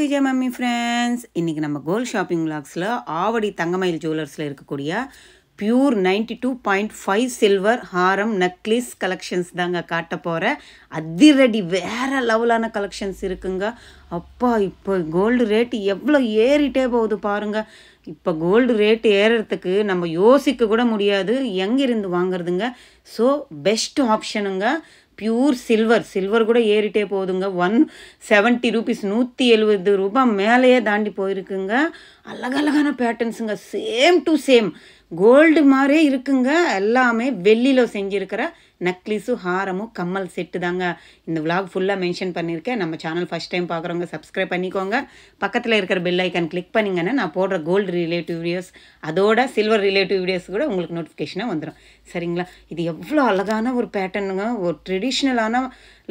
Vijay mummy friends, இன்றைக்கி நம்ம gold shopping விளாக்ஸில் Avadi தங்கமயில் ஜுவல்லர்ஸில் இருக்கக்கூடிய பியூர் 92.5 சில்வர் ஹாரம் நெக்லஸ் கலெக்ஷன்ஸ் தாங்க காட்ட போகிறேன். அதிரடி வேறு லெவலான கலெக்ஷன்ஸ் இருக்குங்க. அப்பா, இப்போ கோல்டு ரேட்டு எவ்வளோ ஏறிட்டே போகுது பாருங்கள். இப்போ கோல்டு ரேட்டு ஏறுறதுக்கு நம்ம யோசிக்க கூட முடியாது, எங்கேருந்து வாங்குறதுங்க. ஸோ பெஸ்ட் ஆப்ஷனுங்க பியூர் சில்வர் கூட ஏறிட்டே போகுதுங்க. 170 ரூபீஸ், 170 ரூபாய் மேலேயே தாண்டி போயிருக்குங்க. அழகழகான பேட்டர்ன்ஸுங்க, சேம் டு சேம் கோல்டு மாதிரியே இருக்குங்க. எல்லாமே வெள்ளியில் செஞ்சுருக்கிற நெக்லஸும் ஹாரமும் கம்மல் செட்டு தாங்க இந்த விளாக் ஃபுல்லாக மென்ஷன் பண்ணியிருக்கேன். நம்ம சேனல் ஃபஸ்ட் டைம் பார்க்குறவங்க சப்ஸ்கிரைப் பண்ணிக்கோங்க. பக்கத்தில் இருக்கிற பெல் ஐக்கான் கிளிக் பண்ணிங்கன்னா நான் போடுற கோல்டு ரிலேட்டிவ் வீடியோஸ் அதோட சில்வர் ரிலேட்டிவ் வீடியோஸ் கூட உங்களுக்கு நோட்டிஃபிகேஷனாக வந்துடும். சரிங்களா? இது எவ்வளோ அழகான ஒரு பேட்டர்னுங்க. ஒரு ட்ரெடிஷ்னலான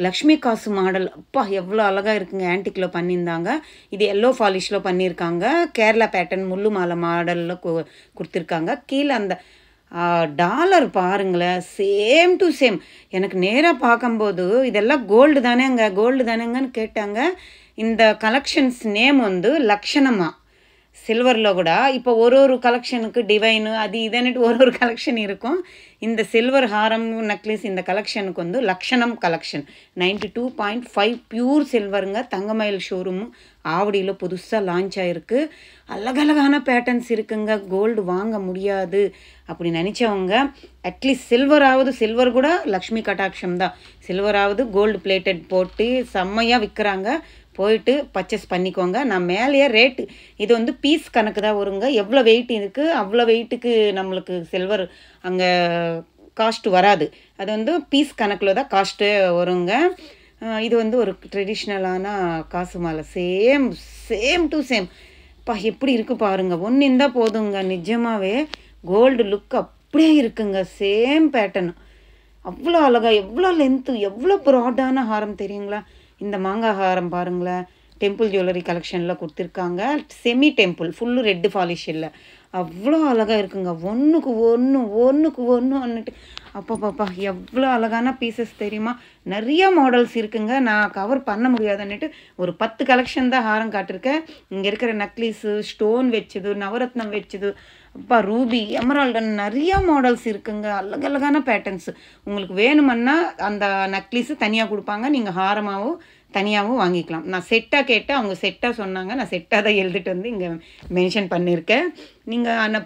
லக்ஷ்மி காசு மாடல். அப்பா, எவ்வளோ அழகாக இருக்குங்க. ஆன்டிக்கில் பண்ணியிருந்தாங்க. இது எல்லோ ஃபாலிஷில் பண்ணியிருக்காங்க. கேரளா பேட்டர்ன் முள்ளு மாலை மாடலில் கொடுத்துருக்காங்க. கீழே அந்த டாலர் பாருங்களேன், சேம் டு சேம். எனக்கு நேராக பார்க்கும்போது இதெல்லாம் கோல்டு தானேங்கன்னு கேட்டாங்க. இந்த கலெக்ஷன்ஸ் நேம் வந்து லக்ஷணமா சில்வரில் கூட இப்போ ஒரு கலெக்ஷனுக்கு டிவைனு அது இதுன்னுட்டு ஒரு கலெக்ஷன் இருக்கும். இந்த சில்வர் ஹாரம் நெக்லஸ் இந்த கலெக்ஷனுக்கு வந்து லக்ஷணம் கலெக்ஷன் 92.5 பியூர் சில்வருங்க. தங்கமயில் ஷோரூமும் ஆவடியில் புதுசாக லான்ச் ஆகிருக்கு. அழகழகான பேட்டர்ன்ஸ் இருக்குங்க. கோல்டு வாங்க முடியாது அப்படி நினச்சவங்க அட்லீஸ்ட் சில்வர் கூட லக்ஷ்மி கட்டாட்சம் தான். சில்வராவது கோல்டு பிளேட்டட் போட்டு செம்மையாக விற்கிறாங்க. போயிட்டு பர்ச்சேஸ் பண்ணிக்கோங்க. நான் மேலேயே ரேட்டு இது வந்து பீஸ் கணக்கு தான் வருங்க. எவ்வளோ வெயிட் இருக்குது அவ்வளோ வெயிட்டுக்கு நம்மளுக்கு சில்வர் அங்கே காஸ்ட்டு வராது. அது வந்து பீஸ் கணக்கில் தான் காஸ்ட்டு வருங்க. இது வந்து ஒரு ட்ரெடிஷ்னலான காசு மாலை, சேம் டு சேம். எப்படி இருக்குது பாருங்கள். ஒன்று இருந்தால் போதுங்க. நிஜமாகவே கோல்டு லுக் அப்படியே இருக்குங்க. சேம் பேட்டர்ன் அவ்வளோ அழகாக, எவ்வளோ லென்த்து, எவ்வளோ ப்ராடான ஹாரம் தெரியுங்களா? இந்த மாங்காய் ஹாரம் பாருங்களேன், டெம்பிள் ஜுவல்லரி கலெக்ஷனில் கொடுத்துருக்காங்க. செமி டெம்பிள் ஃபுல்லு ரெட்டு ஃபாலிஷ் இல்லை, அவ்வளோ அழகாக இருக்குங்க. ஒன்றுக்கு ஒன்று வந்துட்டு அப்பா எவ்வளோ அழகான பீசஸ் தெரியுமா? நிறைய மாடல்ஸ் இருக்குங்க. நான் கவர் பண்ண முடியாதுன்னுட்டு ஒரு 10 கலெக்ஷன் தான் ஹாரம் காட்டிருக்கேன். இங்கே இருக்கிற நெக்லஸு, ஸ்டோன் வச்சது, நவரத்னம் வச்சது, அப்பா ரூபி, எமரால்டன், நிறையா மாடல்ஸ் இருக்குங்க. அழகழகான பேட்டர்ன்ஸு. உங்களுக்கு வேணுமன்னா அந்த நெக்லஸு தனியாக கொடுப்பாங்க, நீங்கள் ஹாரமாகவும் தனியாகவும் வாங்கிக்கலாம். நான் செட்டாக கேட்டேன், அவங்க செட்டாக சொன்னாங்க. நான் செட்டாக தான் எழுதிட்டு வந்து இங்கே மென்ஷன் பண்ணியிருக்கேன். நீங்கள் அந்த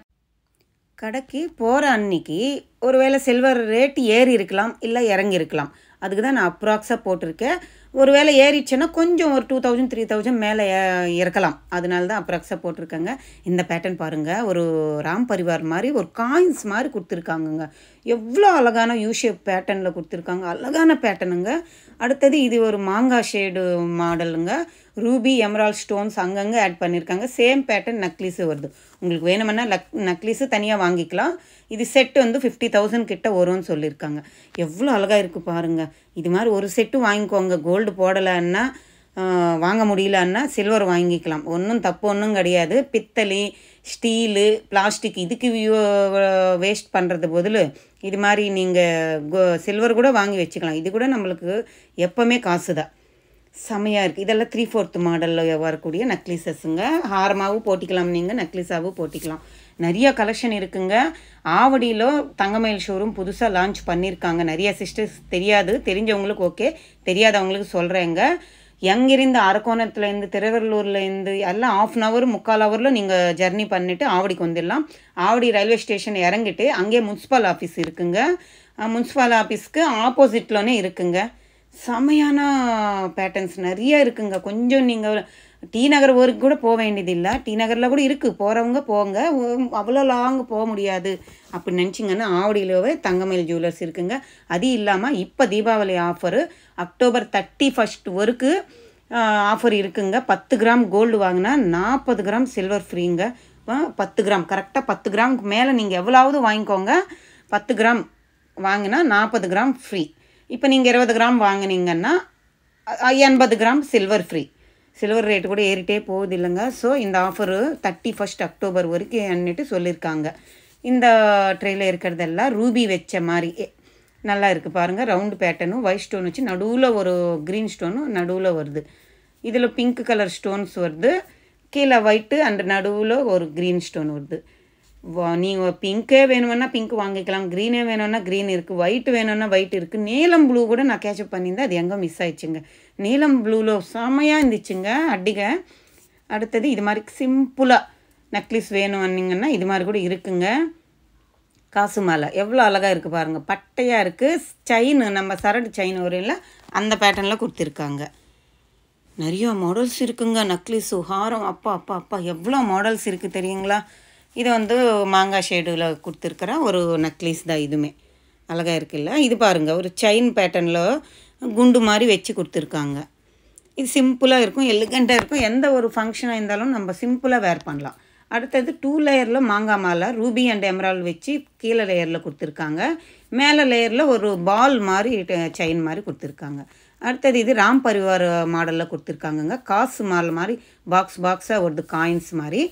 கடைக்கு போகிற அன்னைக்கு ஒருவேளை சில்வர் ரேட் ஏறி இருக்கலாம், இல்லை இறங்கி இருக்கலாம். அதுக்கு தான் நான் அப்ராக்ஸாக போட்டிருக்கேன். ஒரு வேளை ஏறிடுச்சுன்னா கொஞ்சம் ஒரு 2000 3000 மேலே இறக்கலாம். அதனால தான் அப்ராக்ஸாக போட்டிருக்கேங்க. இந்த பேட்டர்ன் பாருங்கள், ஒரு ராம் பரிவார் மாதிரி ஒரு காயின்ஸ் மாதிரி கொடுத்துருக்காங்கங்க. எவ்வளோ அழகான யூஷேப் பேட்டர்னில் கொடுத்துருக்காங்க. அழகான பேட்டர்னுங்க. அடுத்தது இது ஒரு மாங்காய் ஷேடு மாடலுங்க. ரூபி, எமரால்ட் ஸ்டோன்ஸ் அங்கங்கே ஆட் பண்ணியிருக்காங்க. சேம் பேட்டர்ன் நெக்லஸு வருது. உங்களுக்கு வேணுமென்னா நெக்லஸு தனியாக வாங்கிக்கலாம். இது செட்டு வந்து 50,000 கிட்ட வரும்னு சொல்லியிருக்காங்க. எவ்வளோ அழகாக இருக்குது பாருங்கள். இது மாதிரி ஒரு செட்டு வாங்கிக்கோங்க. கோல்டு போடலைன்னா வாங்க முடியலன்னா சில்வர் வாங்கிக்கலாம். ஒன்றும் கிடையாது. பித்தளை, ஸ்டீலு, பிளாஸ்டிக் இதுக்கு வேஸ்ட் பண்ணுறது பதில் இது மாதிரி நீங்கள் சில்வர் கூட வாங்கி வச்சுக்கலாம். இது கூட நம்மளுக்கு எப்போவுமே காசு தான். செமையாக இருக்குது. இதெல்லாம் 3/4 மாடலில் வரக்கூடிய நெக்லஸஸுங்க. ஹாரமாகவும் போட்டிக்கலாம், நீங்கள் நெக்லஸாகவும் போட்டிக்கலாம். நிறையா கலெக்ஷன் இருக்குங்க. ஆவடியில் தங்கமயில் ஷோரூம் புதுசாக லான்ச் பண்ணியிருக்காங்க. நிறைய சிஸ்டர்ஸ் தெரியாது, தெரிஞ்சவங்களுக்கு ஓகே, தெரியாதவங்களுக்கு சொல்கிறேங்க. எங்கிருந்து அரக்கோணத்துலேருந்து, திருவள்ளூர்லேருந்து எல்லாம் 1/2 hour 3/4 hourல நீங்கள் ஜர்னி பண்ணிவிட்டு ஆவடிக்கு வந்துடலாம். ஆவடி ரயில்வே ஸ்டேஷன் இறங்கிட்டு அங்கே முனிசிபல் ஆஃபீஸ் இருக்குங்க. முனிசிபல் ஆஃபீஸ்க்கு ஆப்போசிட்லனே இருக்குங்க. செமையான பேட்டர்ன்ஸ் நிறைய இருக்குங்க. கொஞ்சம் நீங்கள் டி நகர் வரைக்கும் கூட போக வேண்டியதில்லை. டி நகரில் கூட இருக்குது, போகிறவங்க போங்க. அவ்வளோ லாங் போக முடியாது அப்படி நினச்சிங்கன்னா ஆவடியிலவே தங்கமயில் ஜுவல்லர்ஸ் இருக்குங்க. அது இல்லாமல் இப்போ தீபாவளி ஆஃபரு அக்டோபர் 31 வரைக்கும் ஆஃபர் இருக்குங்க. 10 கிராம் கோல்டு வாங்கினா 40 கிராம் சில்வர் ஃப்ரீங்க. 10 கிராம் கரெக்டாக 10 கிராமுக்கு மேலே நீங்கள் எவ்வளோவது வாங்கிக்கோங்க. 10 கிராம் வாங்கினா 40 கிராம் ஃப்ரீ. இப்போ நீங்கள் 20 கிராம் வாங்கினீங்கன்னா 80 gram silver free. Silver rate கூட ஏறிட்டே போகுது இல்லைங்க. ஸோ இந்த ஆஃபரு 31 அக்டோபர் வரைக்கும் என்னட்டு சொல்லியிருக்காங்க. இந்த ட்ரெயில் இருக்கிறதெல்லாம் ரூபி வச்ச மாதிரி நல்லா இருக்குது பாருங்கள். ரவுண்டு பேட்டர்னும் ஒயிட் ஸ்டோன் வச்சு நடுவில் ஒரு க்ரீன் ஸ்டோனும் நடுவில் வருது. இதில் பிங்க் கலர் ஸ்டோன்ஸ் வருது, கீழே ஒயிட்டு அண்ட் நடுவில் ஒரு க்ரீன் ஸ்டோன் வருது. நீங்கள் பிங்க்கே வேணும்னா பிங்க் வாங்கிக்கலாம், க்ரீனே வேணும்னா க்ரீன் இருக்குது, ஒயிட் வேணும்னா ஒயிட் இருக்குது. நீலம் ப்ளூ கூட நான் கேட்சப் பண்ணியிருந்தேன், அது எங்கே மிஸ் ஆயிடுச்சுங்க. நீலம் ப்ளூவில் செம்மையாக இருந்துச்சுங்க அடிகை. அடுத்தது இது மாதிரி சிம்பிளாக நெக்லஸ் வேணும்னிங்கன்னா இது மாதிரி கூட இருக்குங்க. காசு மாலை எவ்வளோ அழகாக இருக்குது பாருங்கள், பட்டையாக இருக்குது. செயின் நம்ம சரடு செயின் வரையில் அந்த பேட்டர்னில் கொடுத்துருக்காங்க. நிறைய மாடல்ஸ் இருக்குங்க. நெக்லஸு ஹாரம் அப்பா அப்பா அப்பா எவ்வளோ மாடல்ஸ் இருக்குது தெரியுங்களா. இது வந்து மாங்காய் ஷேடில் கொடுத்துருக்குற ஒரு நெக்லஸ் தான், இதுவுமே அழகாக இருக்குல்ல. இது பாருங்கள், ஒரு செயின் பேட்டர்னில் குண்டு மாதிரி வச்சு கொடுத்துருக்காங்க. இது சிம்பிளாக இருக்கும், எலிகண்ட்டாக இருக்கும். எந்த ஒரு ஃபங்க்ஷனாக இருந்தாலும் நம்ம சிம்பிளாக வேர் பண்ணலாம். அடுத்தது 2 லேயரில் மாங்காய் மாலை ரூபி அண்ட் எமரால்டு வச்சு கீழே லேயரில் கொடுத்துருக்காங்க. மேலே லேயரில் ஒரு பால் மாதிரி செயின் மாதிரி கொடுத்துருக்காங்க. அடுத்தது இது ராம் பரிவார் மாடலில் கொடுத்துருக்காங்கங்க. காசு மாலை மாதிரி பாக்ஸாக வருது, காயின்ஸ் மாதிரி.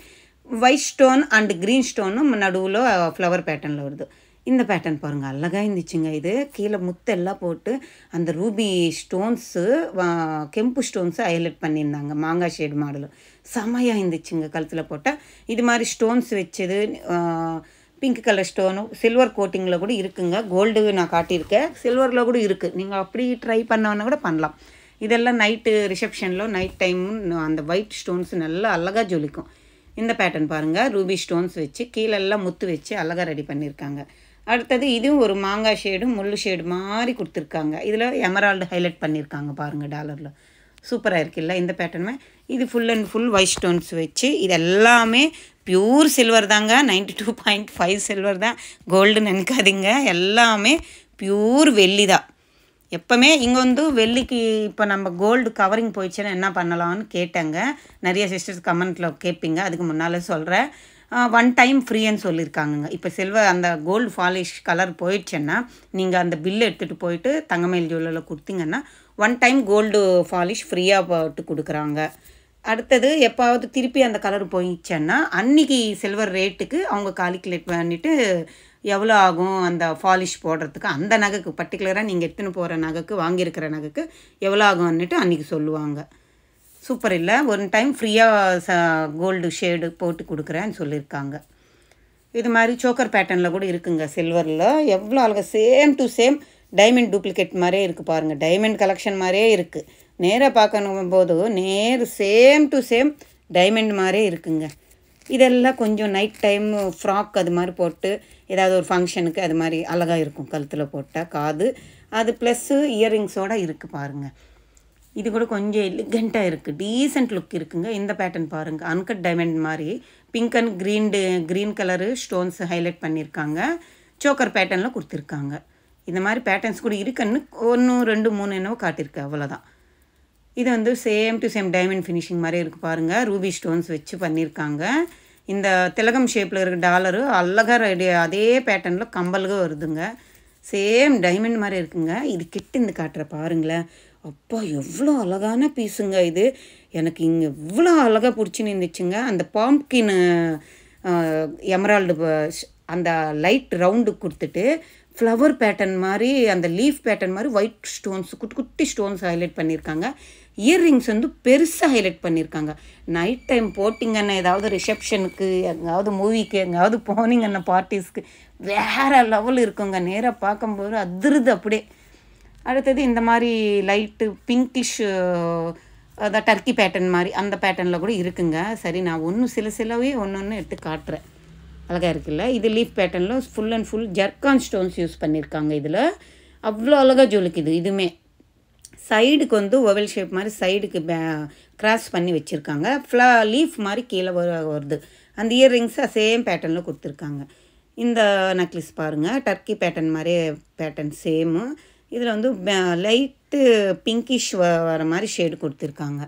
ஒயிட் ஸ்டோன் அண்ட் க்ரீன் ஸ்டோனும் நடுவில் ஃப்ளவர் பேட்டர்னில் வருது. இந்த பேட்டர்ன் பாருங்கள், அழகாக இருந்துச்சுங்க. இது கீழே முத்தெல்லாம் போட்டு அந்த ரூபி ஸ்டோன்ஸு கெம்பு ஸ்டோன்ஸு ஹைலைட் பண்ணியிருந்தாங்க. மாங்காய் ஷேடு மாடலு செமையாக இருந்துச்சுங்க. கழுத்தில் போட்டால் இது மாதிரி ஸ்டோன்ஸ் வச்சது, பிங்க் கலர் ஸ்டோனும் சில்வர் கோட்டிங்கில் கூட இருக்குங்க. கோல்டு நான் காட்டியிருக்கேன், சில்வரில் கூட இருக்குது. நீங்கள் அப்படி ட்ரை பண்ணோன்னா கூட பண்ணலாம். இதெல்லாம் நைட்டு ரிசப்ஷனில் நைட் டைமும் அந்த ஒயிட் ஸ்டோன்ஸ் நல்லா அழகாக ஜொலிக்கும். இந்த பேட்டர்ன் பாருங்கள், ரூபி ஸ்டோன்ஸ் வச்சு கீழெல்லாம் முத்து வச்சு அழகாக ரெடி பண்ணியிருக்காங்க. அடுத்தது இதுவும் ஒரு மாங்காய் ஷேடு முள்ளு ஷேடு மாதிரி கொடுத்துருக்காங்க. இதில் எமரால்டு ஹைலைட் பண்ணியிருக்காங்க பாருங்கள், டாலரில் சூப்பராக இருக்குல்ல இந்த பேட்டர்னுமே. இது full and full white stones வச்சு, இது எல்லாமே பியூர் சில்வர் தாங்க. 92.5 சில்வர் தான், கோல்டுன்னு நினைக்காதீங்க. எல்லாமே பியூர் வெள்ளி தான். எப்போவுமே இங்கே வந்து வெள்ளிக்கு இப்போ நம்ம கோல்டு கவரிங் போயிடுச்சுன்னா என்ன பண்ணலாம்னு கேட்டேங்க. நிறைய சிஸ்டர்ஸ் கமெண்ட்டில் கேட்பீங்க, அதுக்கு முன்னால் சொல்கிறேன். 1 டைம் ஃப்ரீன்னு சொல்லியிருக்காங்கங்க. இப்போ சில்வர் அந்த கோல்டு ஃபாலிஷ் கலர் போயிடுச்சுன்னா நீங்கள் அந்த பில்லு எடுத்துகிட்டு போயிட்டு தங்கமயில் ஜுவல்லரில் கொடுத்தீங்கன்னா 1 டைம் கோல்டு ஃபாலிஷ் ஃப்ரீயாக போட்டு கொடுக்குறாங்க. அடுத்தது எப்பாவது திருப்பி அந்த கலர் போயிடுச்சுன்னா அன்றைக்கி சில்வர் ரேட்டுக்கு அவங்க கால்குலேட் பண்ணிவிட்டு எவ்வளோ ஆகும் அந்த ஃபாலிஷ் போடுறதுக்கு, அந்த நகைக்கு பர்டிகுலராக நீங்கள் எடுத்துன்னு போகிற நகைக்கு வாங்கியிருக்கிற நகைக்கு எவ்வளோ ஆகும்னுட்டு அன்றைக்கி சொல்லுவாங்க. சூப்பர் இல்லை, 1 டைம் ஃப்ரீயாக கோல்டு ஷேடு போட்டு கொடுக்குறேன்னு சொல்லியிருக்காங்க. இது மாதிரி சோக்கர் பேட்டர்னில் கூட இருக்குங்க சில்வரில். எவ்வளோ அழகாக same to same diamond duplicate மாதிரியே இருக்குது பாருங்கள். டைமண்ட் கலெக்ஷன் மாதிரியே இருக்குது. நேராக பார்க்கணும் போது சேம் டு சேம் டைமண்ட் மாதிரியே இருக்குங்க. இதெல்லாம் கொஞ்சம் நைட் டைம் ஃப்ராக் அது மாதிரி போட்டு ஏதாவது ஒரு ஃபங்க்ஷனுக்கு அது மாதிரி அழகாக இருக்கும். கழுத்தில் போட்டால் காது அது ப்ளஸ்ஸு இயரிங்ஸோடு இருக்குது பாருங்கள். இது கூட கொஞ்சம் எலிகண்ட்டாக இருக்குது, டீசெண்ட் லுக் இருக்குங்க. இந்த பேட்டர்ன் பாருங்கள், அன்கட் டைமண்ட் மாதிரி pink and green colour stones highlight பண்ணியிருக்காங்க. சோக்கர் பேட்டர்னில் கொடுத்துருக்காங்க. இந்த மாதிரி பேட்டர்ன்ஸ் கூட இருக்குன்னு 1 2 3 என்னவோ காட்டியிருக்கு, அவ்வளோதான். இது வந்து same to same diamond finishing மாதிரி இருக்குது பாருங்கள். ரூபி ஸ்டோன்ஸ் வச்சு பண்ணியிருக்காங்க. இந்த திலகம் ஷேப்பில் இருக்க டாலரு அழகாக ரெடி அதே பேட்டர்னில் கம்பலுக வருதுங்க. சேம் டைமண்ட் மாதிரி இருக்குங்க. இது கிட்ட இந்த காட்டுற பாருங்களேன், அப்பா எவ்வளோ அழகான பீஸுங்க இது. எனக்கு இங்கே இவ்வளோ அழகாக பிடிச்சின்னு இருந்துச்சுங்க. அந்த பாம்கின் எமரால்டு அந்த லைட் ரவுண்டு கொடுத்துட்டு ஃப்ளவர் பேட்டர்ன் மாதிரி அந்த லீஃப் பேட்டர்ன் மாதிரி ஒயிட் ஸ்டோன்ஸ் குட்டி குட்டி ஸ்டோன்ஸ் ஹைலைட் பண்ணியிருக்காங்க. இயர்ரிங்ஸ் வந்து பெருசாக ஹைலைட் பண்ணியிருக்காங்க. நைட் டைம் போட்டிங்கன்னா ஏதாவது ரிசப்ஷனுக்கு, எங்காவது மூவிக்கு, எங்காவது போனீங்கன்னா பார்ட்டிஸ்க்கு வேறு லெவல் இருக்குங்க. நேராக பார்க்கும்போது அதிருது அப்படியே. அடுத்தது இந்த மாதிரி லைட்டு பிங்கிஷ் அதான் டர்க்கி பேட்டர்ன் மாதிரி அந்த பேட்டர்னில் கூட இருக்குங்க. சரி, நான் சிலவே ஒன்று எடுத்து காட்டுறேன். அழகாக இருக்குல்ல. இது லீஃப் பேட்டர்னில் full and full zircon stones use பண்ணியிருக்காங்க. இதில் அவ்வளோ அழகாக ஜொலிக்குது. இதுவுமே சைடுக்கு வந்து ஓவல் ஷேப் மாதிரி சைடுக்கு கிராஸ் பண்ணி வச்சுருக்காங்க. லீஃப் மாதிரி கீழே வருது. அந்த இயர்ரிங்ஸை சேம் பேட்டர்னில் கொடுத்துருக்காங்க. இந்த நெக்லஸ் பாருங்கள், டர்க்கி பேட்டர்ன் மாதிரி பேட்டர்ன் சேமு. இதில் வந்து லைட்டு பிங்கிஷ் வர மாதிரி ஷேடு கொடுத்துருக்காங்க.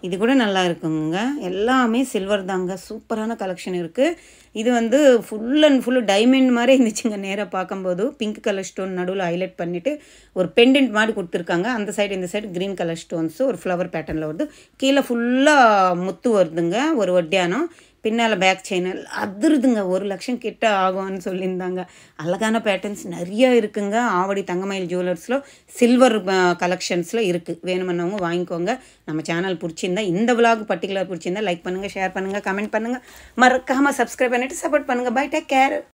இது கூட நல்லா இருக்குங்க. எல்லாமே சில்வர் தாங்க. சூப்பரான கலெக்ஷன் இருக்குது. இது வந்து ஃபுல் அண்ட் ஃபுல்லு டைமண்ட் மாதிரி இருந்துச்சுங்க. நேராக பார்க்கும்போது பிங்க் கலர் ஸ்டோன் நடுவில் ஹைலைட் பண்ணிவிட்டு ஒரு பெண்டன்ட் மாதிரி கொடுத்துருக்காங்க. அந்த சைடு இந்த சைடு க்ரீன் கலர் ஸ்டோன்ஸு ஒரு ஃப்ளவர் பேட்டர்னில் வருது. கீழே ஃபுல்லாக முத்து வருதுங்க, ஒரு ஒட்டியானம். பின்னால் பேக் செயின் அதிருதுங்க. 1,00,000 கிட்ட ஆகும்னு சொல்லியிருந்தாங்க. அழகான பேட்டர்ன்ஸ் நிறைய இருக்குங்க. ஆவடி தங்கமயில் ஜுவல்லர்ஸில் சில்வர் கலெக்ஷன்ஸில் இருக்குது. வேணுமென்னவங்க வாங்கிக்கோங்க. நம்ம சேனல் பிடிச்சிருந்தா, இந்த விலாக் பர்டிகுலர் பிடிச்சிருந்தா லைக் பண்ணுங்கள், ஷேர் பண்ணுங்கள், கமெண்ட் பண்ணுங்கள். மறக்காமல் சப்ஸ்கிரைப் பண்ணிவிட்டு சப்போர்ட் பண்ணுங்கள். Bye, take care.